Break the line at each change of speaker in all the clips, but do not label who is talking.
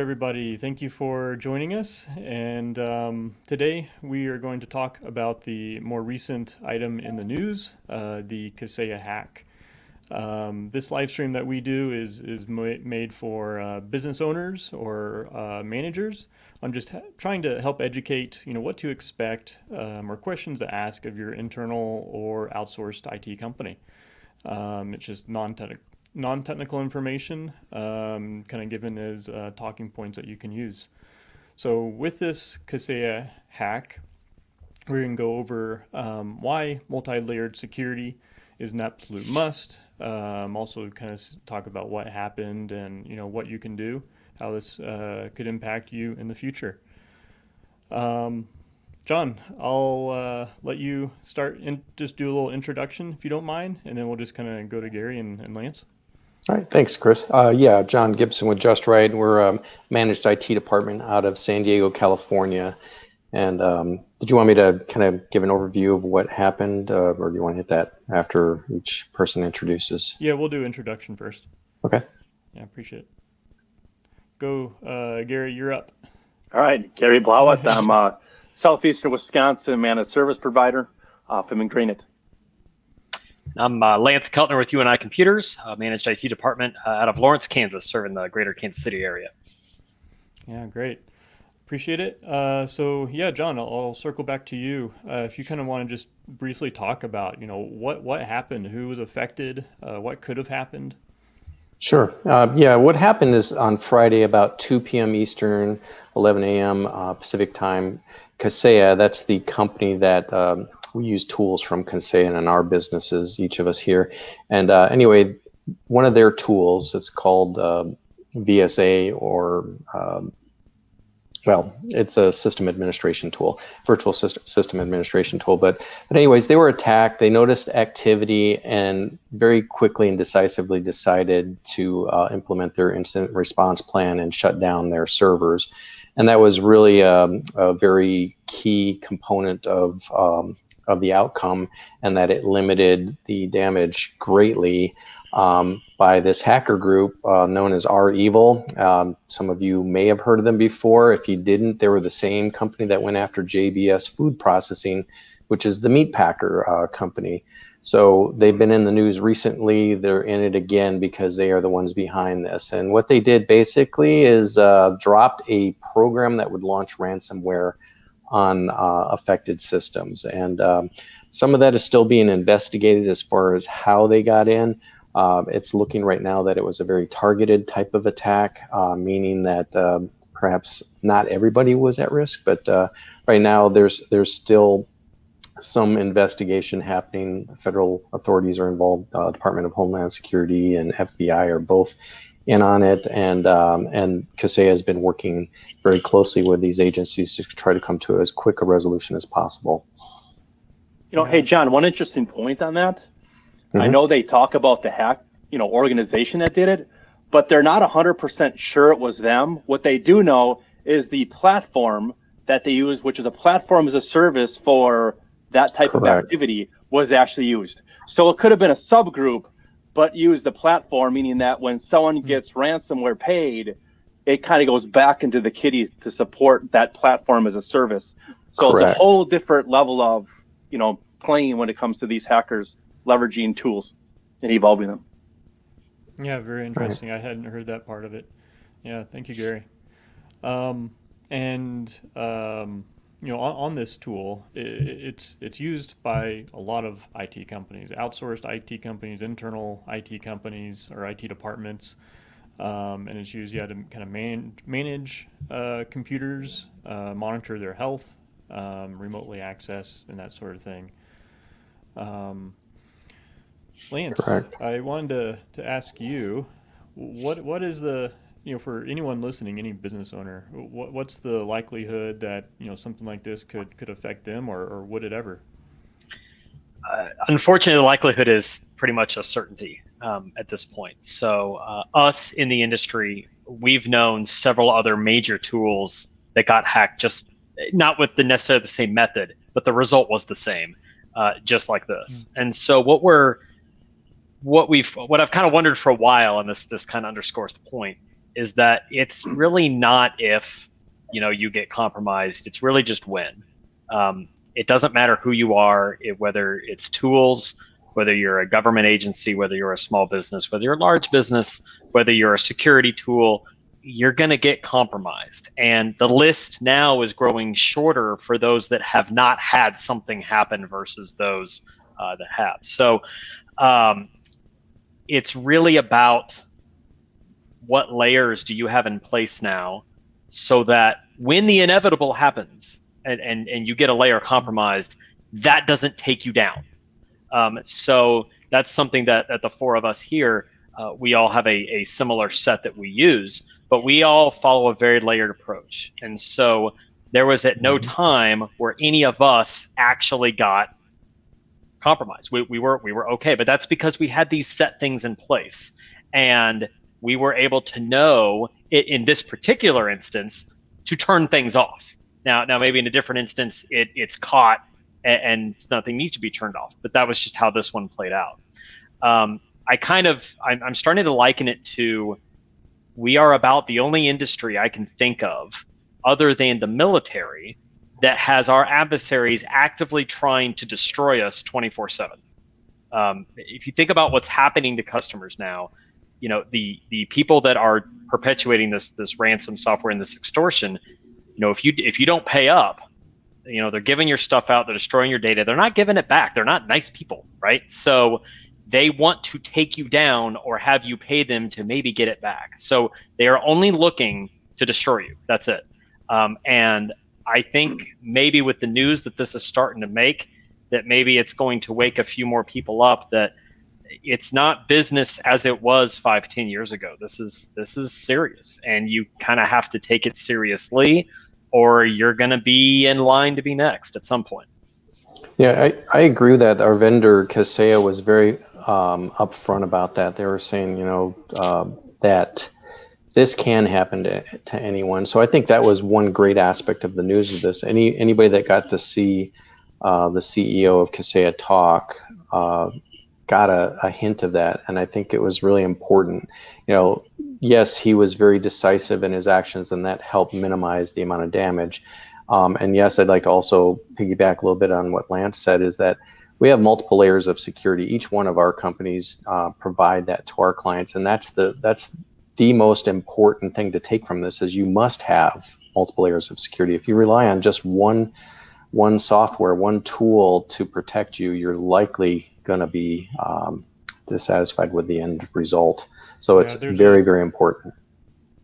everybody. Thank you for joining us. And today we are going to talk about the more recent item in the news, the Kaseya hack. This live stream that we do is made for business owners or managers. I'm just trying to help educate, what to expect or questions to ask of your internal or outsourced IT company. It's just non-technical information, kind of given as talking points that you can use. So with this Kaseya hack, we're going to go over why multi-layered security is an absolute must. Also kind of talk about what happened and what you can do, how this could impact you in the future. John, I'll let you start and just do a little introduction if you don't mind, and then we'll just kind of go to Gary and Lance.
All right, thanks, Chris. John Gibson with Just Right. We're a managed IT department out of San Diego, California. And did you want me to kind of give an overview of what happened, or do you want to hit that after each person introduces?
Yeah, we'll do introduction first.
Okay.
Yeah, appreciate it. Go, Gary, you're up.
All right, Gary Blawat. I'm a Southeastern Wisconsin managed service provider from Ingrain.
I'm Lance Keltner with UNI Computers, managed IT department out of Lawrence, Kansas, serving the greater Kansas City area.
Yeah, great. Appreciate it. John, I'll circle back to you. If you kind of want to just briefly talk about, what happened, who was affected, what could have happened.
Sure. What happened is on Friday about 2 p.m. Eastern, 11 a.m. Pacific time, Kaseya, that's the company that we use tools from Kaseya in our businesses, each of us here. And anyway, one of their tools, it's called VSA or it's a system administration tool, virtual system administration tool. But anyways, they were attacked. They noticed activity and very quickly and decisively decided to implement their incident response plan and shut down their servers. And that was really a very key component of the outcome, and that it limited the damage greatly by this hacker group known as REvil. Some of you may have heard of them before. If you didn't, they were the same company that went after JBS Food Processing, which is the meat packer company. So they've been in the news recently. They're in it again because they are the ones behind this. And what they did basically is dropped a program that would launch ransomware on affected systems. And some of that is still being investigated as far as how they got in. It's looking right now that it was a very targeted type of attack, meaning that perhaps not everybody was at risk, but right now there's still some investigation happening. Federal authorities are involved. Department of Homeland Security and FBI are both in on it, and Kaseya has been working very closely with these agencies to try to come to as quick a resolution as possible.
Hey, John, one interesting point on that. I know they talk about the hack, organization that did it, but they're not 100% sure it was them. What they do know is the platform that they use, which is a platform as a service for that type of activity, was actually used. So it could have been a subgroup, but used the platform, meaning that when someone gets ransomware paid, it kind of goes back into the kitty to support that platform as a service. So it's a whole different level of, playing when it comes to these hackers leveraging tools and evolving them.
Yeah, very interesting. I hadn't heard that part of it. Yeah, thank you, Gary. On this tool, it's used by a lot of IT companies, outsourced IT companies, internal IT companies, or IT departments, and it's used to kind of manage computers, monitor their health, remotely access, and that sort of thing. Lance, I wanted to ask you, what is the, for anyone listening, any business owner, what's the likelihood that, something like this could affect them, or would it ever?
Unfortunately, the likelihood is pretty much a certainty at this point. So us in the industry, we've known several other major tools that got hacked, just not with necessarily the same method, but the result was the same, just like this. And so what I've kind of wondered for a while, and this kind of underscores the point, is that it's really not if, you get compromised. It's really just when. It doesn't matter who you are, whether it's tools, whether you're a government agency, whether you're a small business, whether you're a large business, whether you're a security tool, you're going to get compromised. And the list now is growing shorter for those that have not had something happen versus those that have. So it's really about what layers do you have in place now so that when the inevitable happens and you get a layer compromised, that doesn't take you down. So that's something that the four of us here, we all have a similar set that we use, but we all follow a very layered approach. And so there was at no time where any of us actually got compromised. We were okay, but that's because we had these set things in place, and we were able to know in this particular instance to turn things off. Now maybe in a different instance it's caught and nothing needs to be turned off, but that was just how this one played out. I'm starting to liken it to, we are about the only industry I can think of other than the military that has our adversaries actively trying to destroy us 24/7. If you think about what's happening to customers now, the people that are perpetuating this ransom software and this extortion, if you don't pay up, they're giving your stuff out, they're destroying your data, they're not giving it back. They're not nice people, right? So they want to take you down or have you pay them to maybe get it back. So they are only looking to destroy you. That's it. And I think maybe with the news that this is starting to make, that maybe it's going to wake a few more people up that it's not business as it was 5-10 years ago. This is serious, and you kind of have to take it seriously, or you're going to be in line to be next at some point.
Yeah, I agree with that. Our vendor Kaseya was very upfront about that. They were saying, that this can happen to anyone. So I think that was one great aspect of the news of this. Anybody that got to see the CEO of Kaseya talk got a hint of that, and I think it was really important. Yes, he was very decisive in his actions, and that helped minimize the amount of damage. And yes, I'd like to also piggyback a little bit on what Lance said, is that we have multiple layers of security. Each one of our companies provide that to our clients, and that's the most important thing to take from this, is you must have multiple layers of security. If you rely on just one software, one tool to protect you, you're likely going to be dissatisfied with the end result. So it's very, very important.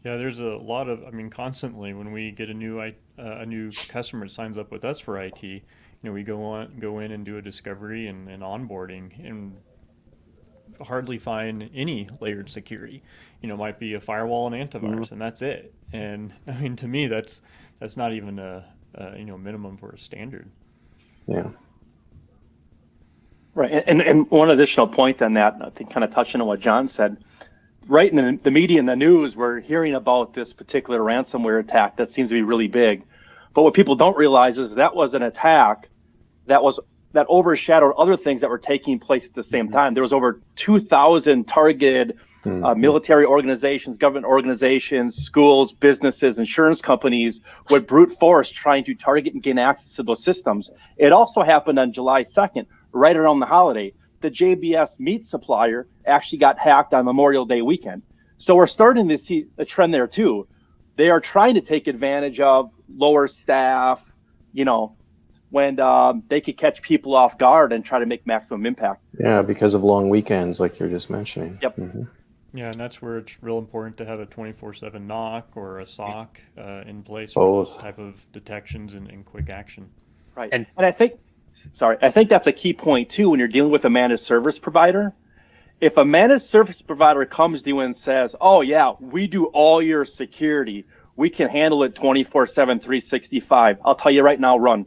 Yeah, there's a lot of, constantly when we get a new customer signs up with us for IT, we go in and do a discovery and onboarding, and hardly find any layered security. Might be a firewall and antivirus, and that's it. And to me, that's not even a minimum for a standard.
Yeah.
Right, and one additional point on that, I think, kind of touching on what John said. Right in the media and the news, we're hearing about this particular ransomware attack that seems to be really big. But what people don't realize is that was an attack that overshadowed other things that were taking place at the same time. There was over 2,000 targeted military organizations, government organizations, schools, businesses, insurance companies with brute force trying to target and gain access to those systems. It also happened on July 2nd, right around the holiday. The JBS meat supplier actually got hacked on Memorial Day weekend. So we're starting to see a trend there too. They are trying to take advantage of lower staff, when they could catch people off guard and try to make maximum impact.
Yeah, because of long weekends, like you're just mentioning.
Yep.
Mm-hmm.
Yeah, and that's where it's real important to have a 24/7 knock or a SOC in place for those type of detections and quick action.
Right. And I think that's a key point too when you're dealing with a managed service provider. If a managed service provider comes to you and says, "Oh yeah, we do all your security. We can handle it 24/7, 365." I'll tell you right now, run.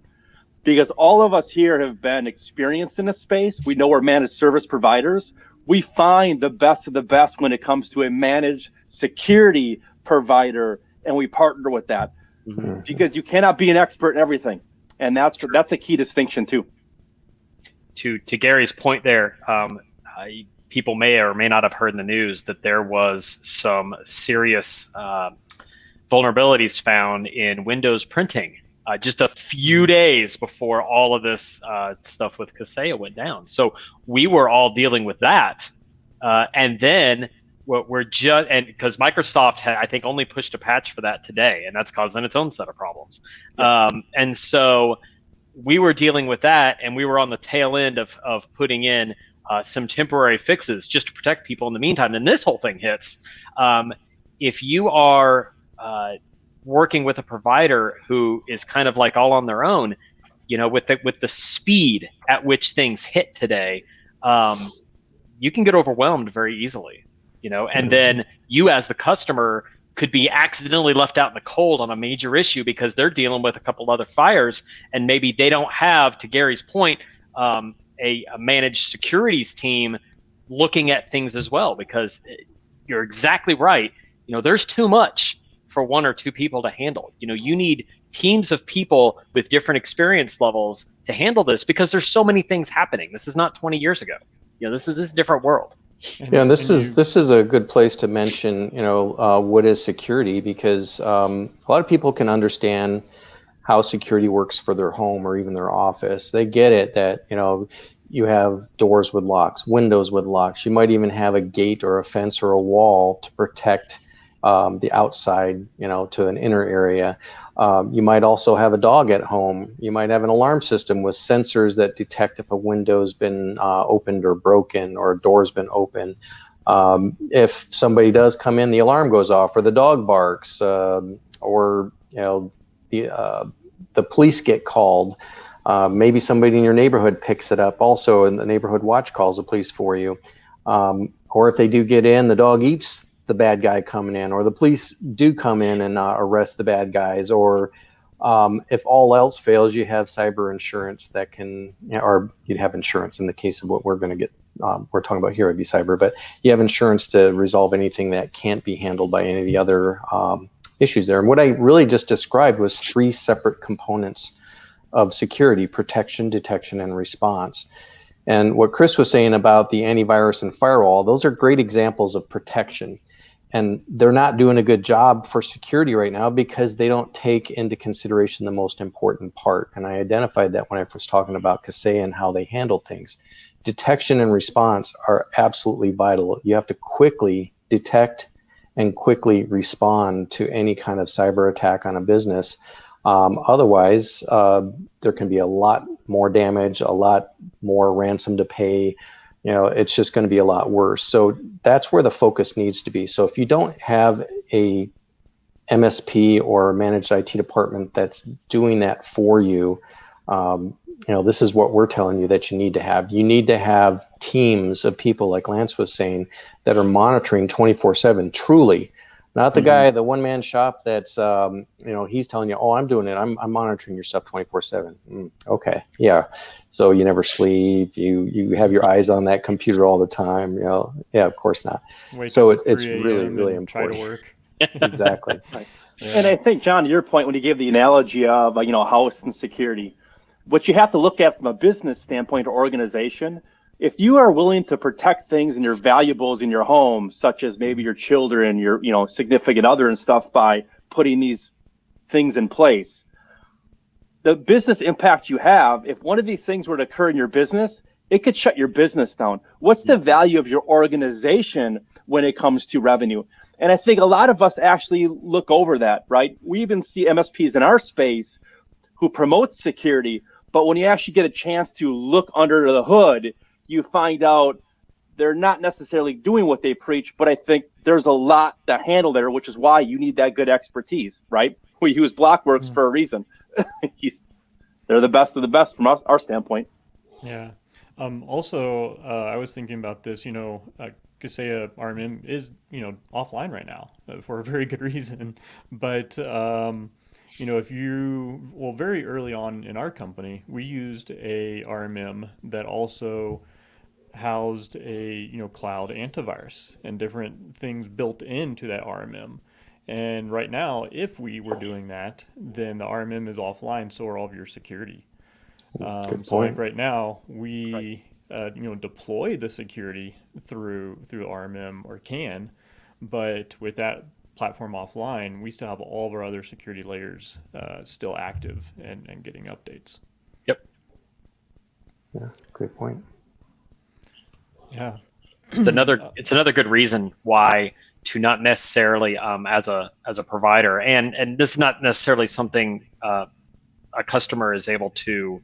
Because all of us here have been experienced in this space. We know we're managed service providers. We find the best of the best when it comes to a managed security provider, and we partner with that. Mm-hmm. Because you cannot be an expert in everything. And that's a key distinction too.
To Gary's point there, people may or may not have heard in the news that there was some serious vulnerabilities found in Windows printing just a few days before all of this stuff with Kaseya went down. So we were all dealing with that. And then we're just, and because Microsoft had, I think, only pushed a patch for that today, and that's causing its own set of problems. Yep. And so we were dealing with that, and we were on the tail end of putting in some temporary fixes just to protect people in the meantime. Then this whole thing hits. If you are working with a provider who is kind of like all on their own, with the speed at which things hit today, you can get overwhelmed very easily, and then you as the customer could be accidentally left out in the cold on a major issue because they're dealing with a couple other fires, and maybe they don't have, to Gary's point, a managed securities team looking at things as well, because you're exactly right. There's too much for one or two people to handle. You need teams of people with different experience levels to handle this, because there's so many things happening. This is not 20 years ago. This is a different world.
And this is a good place to mention, what is security, because a lot of people can understand how security works for their home or even their office. They get it that, you have doors with locks, windows with locks. You might even have a gate or a fence or a wall to protect the outside, to an inner area. You might also have a dog at home. You might have an alarm system with sensors that detect if a window's been opened or broken, or a door's been opened. If somebody does come in, the alarm goes off, or the dog barks, or the police get called. Maybe somebody in your neighborhood picks it up also, and the neighborhood watch calls the police for you. Or if they do get in, the dog eats the bad guy coming in, or the police do come in and arrest the bad guys. Or if all else fails, you have cyber insurance that can, or you'd have insurance in the case of what we're going to get, we're talking about here would be cyber, but you have insurance to resolve anything that can't be handled by any of the other issues there. And what I really just described was 3 separate components of security: protection, detection, and response. And what Chris was saying about the antivirus and firewall, those are great examples of protection. And they're not doing a good job for security right now because they don't take into consideration the most important part. And I identified that when I was talking about Kaseya and how they handle things. Detection and response are absolutely vital. You have to quickly detect and quickly respond to any kind of cyber attack on a business. Otherwise, there can be a lot more damage, a lot more ransom to pay. It's just going to be a lot worse. So that's where the focus needs to be. So if you don't have a MSP or a managed IT department that's doing that for you, this is what we're telling you that you need to have. You need to have teams of people, like Lance was saying, that are monitoring 24/7, truly. Not the guy, the one-man shop that's, he's telling you, oh, I'm doing it. I'm monitoring your stuff 24/7. Okay, yeah. So you never sleep. You have your eyes on that computer all the time. Yeah, of course not. So it's really, really important.
Try to work.
Exactly.
Right. Yeah. And I think, John, to your point, when you gave the analogy of, house and security, what you have to look at from a business standpoint or organization, if you are willing to protect things and your valuables in your home, such as maybe your children, your significant other and stuff, by putting these things in place, the business impact you have, if one of these things were to occur in your business, it could shut your business down. What's the value of your organization when it comes to revenue? And I think a lot of us actually look over that, right? We even see MSPs in our space who promote security, but when you actually get a chance to look under the hood, you find out they're not necessarily doing what they preach, but I think there's a lot to handle there, which is why you need that good expertise, right? We use Blockworks for a reason. They're the best of the best from our standpoint.
Yeah. Also, I was thinking about this, Kaseya RMM is, offline right now for a very good reason. But, very early on in our company, we used a RMM that also housed a, cloud antivirus and different things built into that RMM. And right now, if we were doing that, then the RMM is offline, so are all of your security.
Good
so like
point.
right now, we deploy the security through RMM or can, but with that platform offline, we still have all of our other security layers still active and getting updates.
Yep.
Yeah, great point.
Yeah.
It's another good reason why to not necessarily as a provider, and this is not necessarily something a customer is able to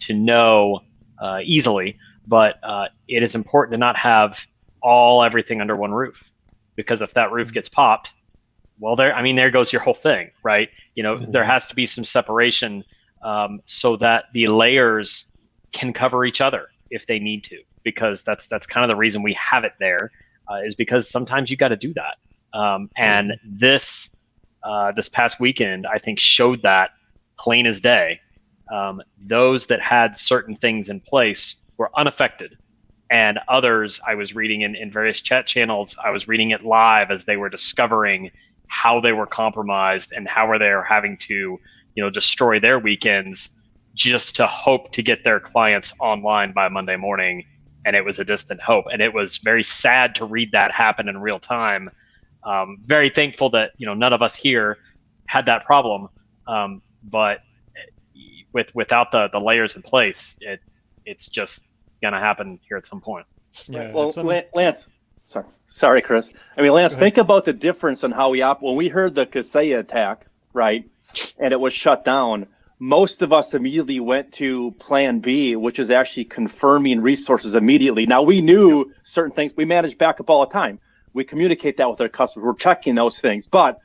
know easily, but it is important to not have everything under one roof, because if that roof gets popped, well, there goes your whole thing, right? There has to be some separation so that the layers can cover each other if they need to, because that's kind of the reason we have it there, is because sometimes you got to do that. And this past weekend, I think, showed that plain as day. Those that had certain things in place were unaffected, and others, I was reading in various chat channels, I was reading it live as they were discovering how they were compromised and how they were having to, destroy their weekends just to hope to get their clients online by Monday morning. And it was a distant hope. And it was very sad to read that happen in real time. Very thankful that, none of us here had that problem. But without the layers in place, it's just going to happen here at some point.
Yeah.
Well, Lance, sorry, Chris. Lance, think about the difference in how we when we heard the Kaseya attack, right, and it was shut down. Most of us immediately went to plan B, which is actually confirming resources immediately. Now, we knew certain things. We manage backup all the time. We communicate that with our customers. We're checking those things, but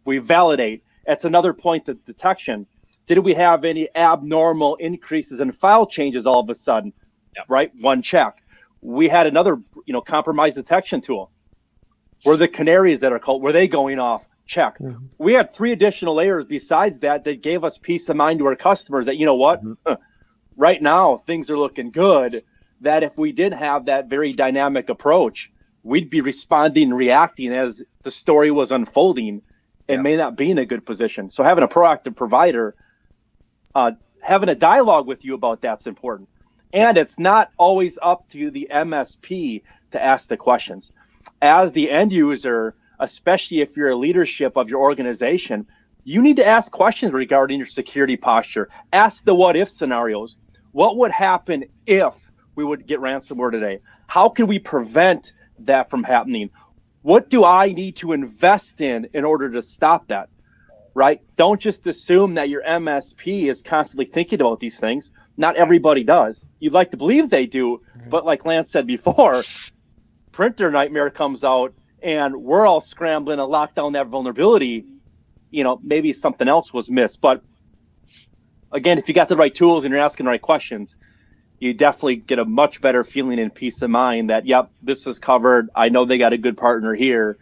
we validate. It's another point of detection. Did we have any abnormal increases in file changes all of a sudden?
Yep.
Right? One check. We had another, compromise detection tool. Were the canaries that are called, were they going off? Check. Mm-hmm. We had 3 additional layers besides that gave us peace of mind to our customers that, right now things are looking good, that if we did have that very dynamic approach, we'd be responding and reacting as the story was unfolding and may not be in a good position. So having a proactive provider, having a dialogue with you about that's important. And it's not always up to the MSP to ask the questions. As the end user, especially if you're a leadership of your organization, you need to ask questions regarding your security posture. Ask the what if scenarios. What would happen if we would get ransomware today? How can we prevent that from happening? What do I need to invest in order to stop that? Right? Don't just assume that your MSP is constantly thinking about these things. Not everybody does. You'd like to believe they do, but like Lance said before, printer nightmare comes out and we're all scrambling to lock down that vulnerability. Maybe something else was missed. But again, if you got the right tools and you're asking the right questions, you definitely get a much better feeling and peace of mind that, yep, this is covered. I know they got a good partner here.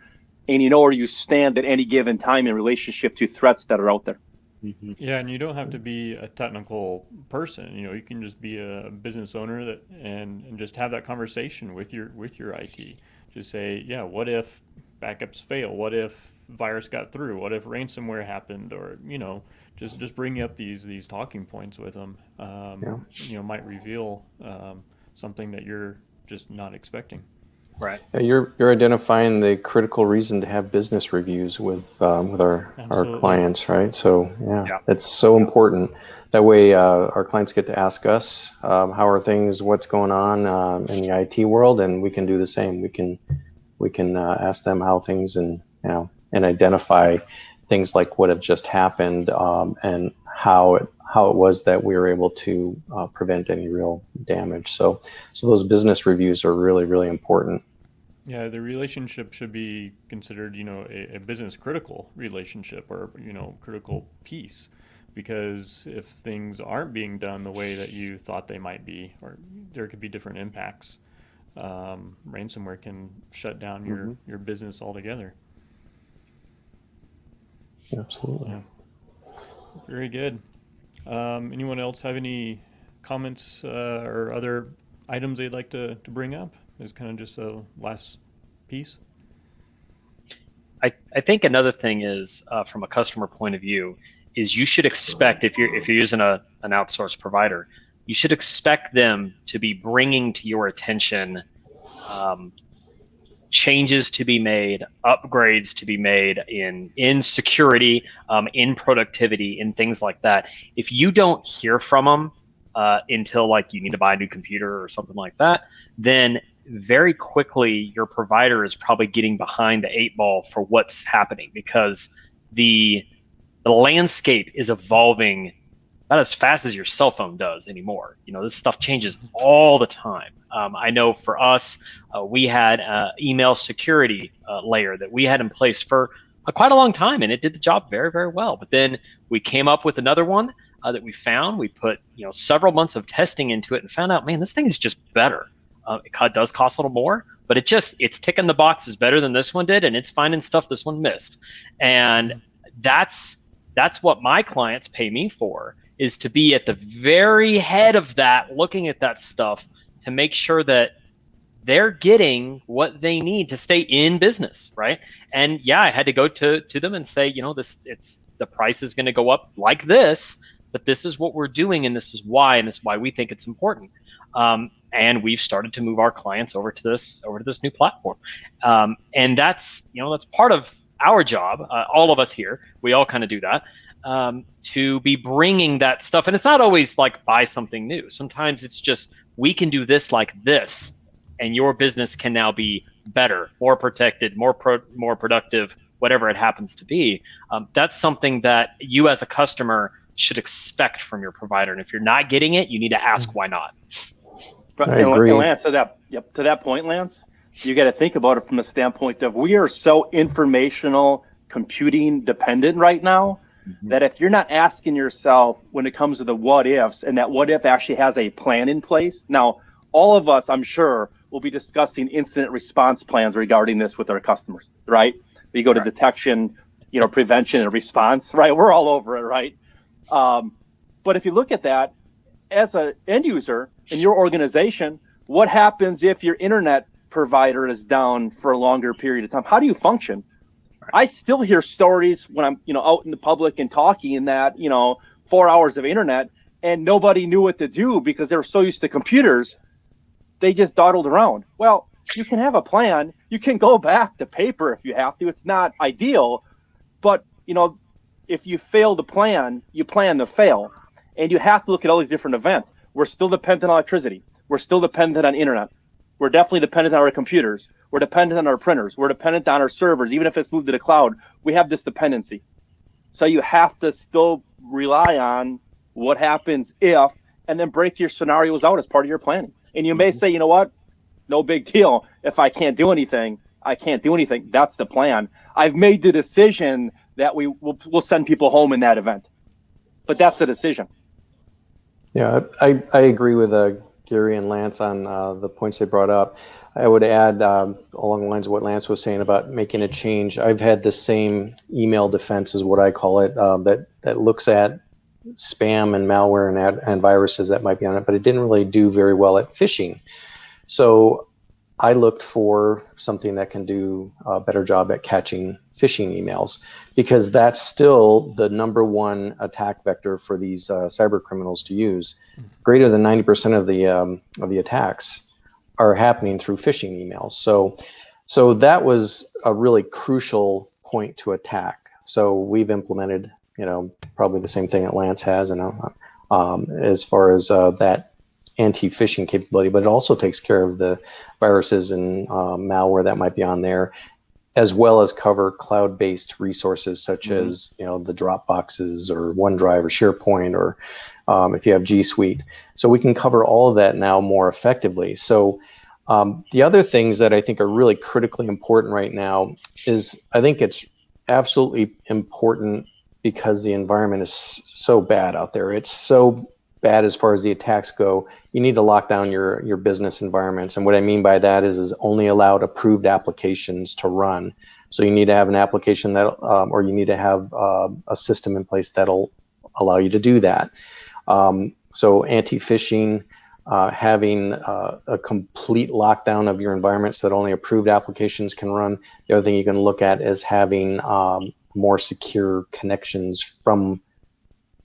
And you know where you stand at any given time in relationship to threats that are out there.
Mm-hmm. Yeah, and you don't have to be a technical person. You can just be a business owner and just have that conversation with your IT. Just say, yeah, what if backups fail? What if virus got through? What if ransomware happened? Or just bring up these talking points with them. Might reveal something that you're just not expecting.
Right.
Yeah, you're identifying the critical reason to have business reviews with our clients, right? So it's so important. That way, our clients get to ask us, how are things, what's going on in the IT world, and we can do the same. We can ask them how things and identify things like what have just happened and how it was that we were able to prevent any real damage. So those business reviews are really, really important.
Yeah, the relationship should be considered, a business critical relationship or, critical piece, because if things aren't being done the way that you thought they might be, or there could be different impacts, ransomware can shut down your business altogether.
Absolutely.
Yeah. Very good. Anyone else have any comments or other items they'd like to bring up? Is kind of just a last piece.
I think another thing is from a customer point of view is you should expect if you're using an outsourced provider, you should expect them to be bringing to your attention changes to be made, upgrades to be made in security, in productivity, in things like that. If you don't hear from them until like you need to buy a new computer or something like that, then very quickly your provider is probably getting behind the 8 ball for what's happening, because the landscape is evolving not as fast as your cell phone does anymore. This stuff changes all the time. I know for us, we had an email security layer that we had in place for quite a long time, and it did the job very, very well. But then we came up with another one that we found. We put several months of testing into it and found out, man, this thing is just better. It does cost a little more, but it's ticking the boxes better than this one did, and it's finding stuff this one missed. And that's what my clients pay me for, is to be at the very head of that, looking at that stuff to make sure that they're getting what they need to stay in business, right? And yeah, I had to go to them and say, the price is going to go up like this, but this is what we're doing, and this is why, and this is why we think it's important. And we've started to move our clients over to this new platform, and that's part of our job. All of us here, we all kind of do that. To be bringing that stuff, and it's not always like buy something new. Sometimes it's just, we can do this like this, and your business can now be better, more protected, more productive, whatever it happens to be. That's something that you as a customer should expect from your provider, and if you're not getting it, you need to ask why not.
I agree.
And Lance, to that point, Lance, you got to think about it from the standpoint of, we are so informational computing dependent right now, that if you're not asking yourself when it comes to the what ifs, and that what if actually has a plan in place. Now, all of us, I'm sure, will be discussing incident response plans regarding this with our customers, right? We go to detection, prevention and response, right? We're all over it, right? But if you look at that as an end user in your organization, what happens if your internet provider is down for a longer period of time? How do you function? I still hear stories when I'm, out in the public and talking, in that, 4 hours of internet, and nobody knew what to do because they were so used to computers, they just dawdled around. Well, you can have a plan. You can go back to paper if you have to. It's not ideal, but if you fail to plan, you plan to fail, and you have to look at all these different events. We're still dependent on electricity. We're still dependent on internet. We're definitely dependent on our computers. We're dependent on our printers. We're dependent on our servers. Even if it's moved to the cloud, we have this dependency. So you have to still rely on what happens if, and then break your scenarios out as part of your planning. And you may say, you know what, no big deal. If I can't do anything, I can't do anything. That's the plan. I've made the decision that we'll send people home in that event. But that's the decision.
Yeah, I agree with Gary and Lance on the points they brought up. I would add, along the lines of what Lance was saying about making a change, I've had the same email defense, is what I call it, that looks at spam and malware and viruses that might be on it, but it didn't really do very well at phishing. So I looked for something that can do a better job at catching phishing emails, because that's still the #1 attack vector for these cyber criminals to use. Greater than 90% of the attacks are happening through phishing emails. So that was a really crucial point to attack. So we've implemented, probably the same thing that Lance has, and as far as that anti-phishing capability, but it also takes care of the viruses and malware that might be on there, as well as cover cloud-based resources such as the Dropboxes or OneDrive or SharePoint, or if you have G Suite. So we can cover all of that now more effectively. So the other things that I think are really critically important right now is, I think it's absolutely important because the environment is so bad out there. It's so bad as far as the attacks go. You need to lock down your business environments. And what I mean by that is only allowed approved applications to run. So you need to have an application that, or you need to have a system in place that'll allow you to do that. So anti-phishing, having a complete lockdown of your environment so that only approved applications can run. The other thing you can look at is having more secure connections from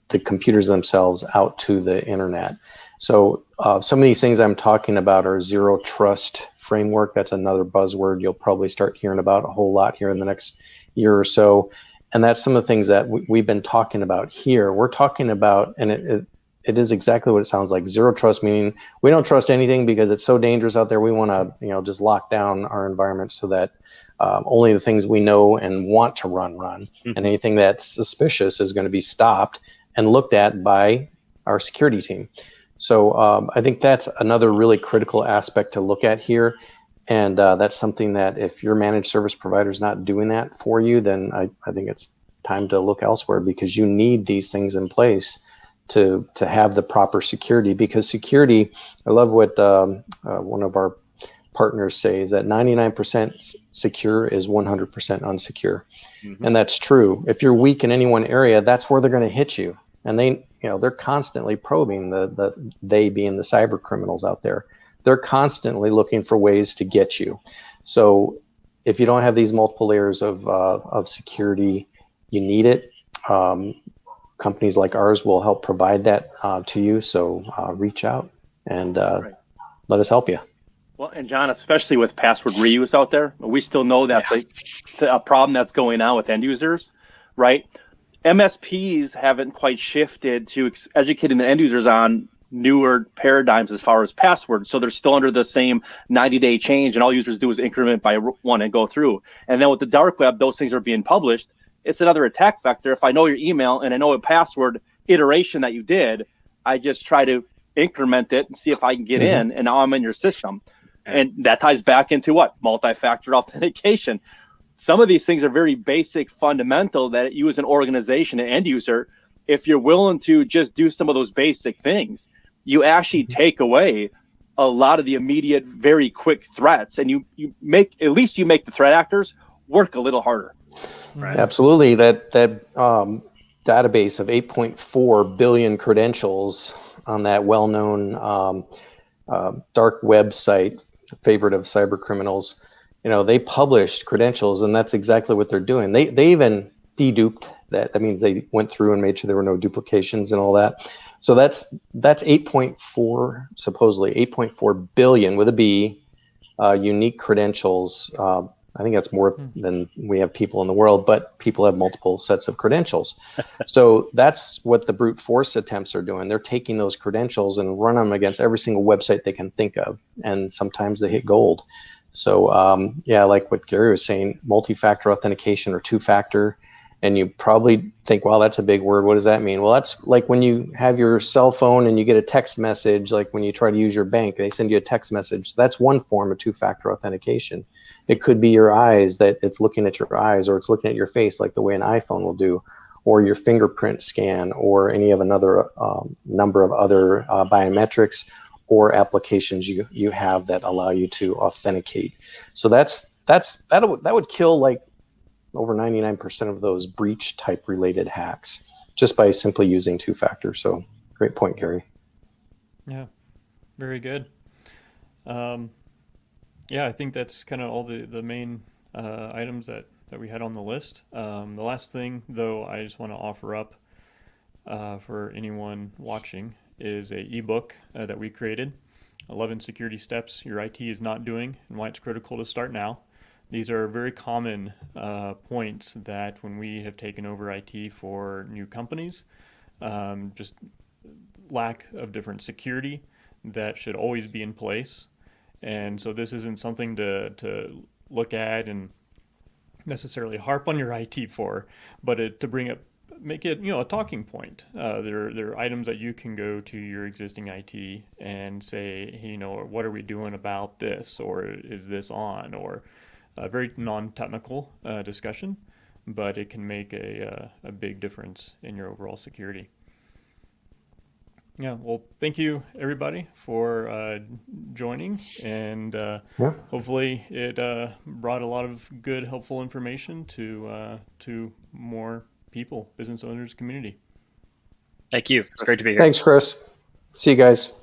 the computers themselves out to the internet. So some of these things I'm talking about are zero trust framework. That's another buzzword you'll probably start hearing about a whole lot here in the next year or so. And that's some of the things that we've been talking about here. We're talking about, and it is exactly what it sounds like. Zero trust, meaning we don't trust anything because it's so dangerous out there. We want to, just lock down our environment so that only the things we know and want to run,
Mm-hmm.
and anything that's suspicious is going to be stopped and looked at by our security team. So I think that's another really critical aspect to look at here. And that's something that if your managed service provider is not doing that for you, then I think it's time to look elsewhere, because you need these things in place to have the proper security. Because security, I love what one of our partners say, is that 99% secure is 100% unsecure.
Mm-hmm.
And that's true. If you're weak in any one area, that's where they're going to hit you. And they're constantly probing, they being the cyber criminals out there. They're constantly looking for ways to get you. So if you don't have these multiple layers of security, you need it. Companies like ours will help provide that to you. So reach out and
Right.
let us help you.
Well, and John, especially with password reuse out there, we still know that's a problem that's going on with end users, right? MSPs haven't quite shifted to educating the end users on newer paradigms as far as passwords. So they're still under the same 90-day change, and all users do is increment by one and go through. And then with the dark web, those things are being published. It's another attack vector. If I know your email and I know a password iteration that you did, I just try to increment it and see if I can get in, and now I'm in your system. And that ties back into what? Multi-factor authentication. Some of these things are very basic, fundamental, that you as an organization, an end user, if you're willing to just do some of those basic things, you actually take away a lot of the immediate, very quick threats, and you make the threat actors work a little harder.
Right.
Absolutely. That database of 8.4 billion credentials on that well-known dark website, favorite of cyber criminals, they published credentials, and that's exactly what they're doing. They even deduped that. That means they went through and made sure there were no duplications and all that. So that's 8.4, supposedly 8.4 billion with a B, unique credentials. I think that's more than we have people in the world, but people have multiple sets of credentials. So that's what the brute force attempts are doing. They're taking those credentials and run them against every single website they can think of. And sometimes they hit gold. So like what Gary was saying, multi-factor authentication or two-factor. And you probably think, well, that's a big word. What does that mean? Well, that's like when you have your cell phone and you get a text message, like when you try to use your bank, they send you a text message. That's one form of two-factor authentication. It could be your eyes, that it's looking at your eyes, or it's looking at your face like the way an iPhone will do, or your fingerprint scan, or any of another number of other biometrics or applications you have that allow you to authenticate. So that would kill like over 99% of those breach type related hacks just by simply using two-factor. So great point, Gary.
Yeah, very good. I think that's kind of all the main items that we had on the list. The last thing, though, I just want to offer up for anyone watching is a ebook that we created, 11 security steps your IT is not doing and why it's critical to start now. These are very common points that when we have taken over IT for new companies, just lack of different security that should always be in place. And so this isn't something to look at and necessarily harp on your IT for, but to bring up, make it a talking point. There are items that you can go to your existing IT and say, hey, what are we doing about this, or is this on, or a very non-technical discussion, but it can make a big difference in your overall security. Yeah, well, thank you, everybody, for joining, and hopefully it brought a lot of good, helpful information to more people, business owners, community.
Thank you. It's great to be here.
Thanks, Chris. See you guys.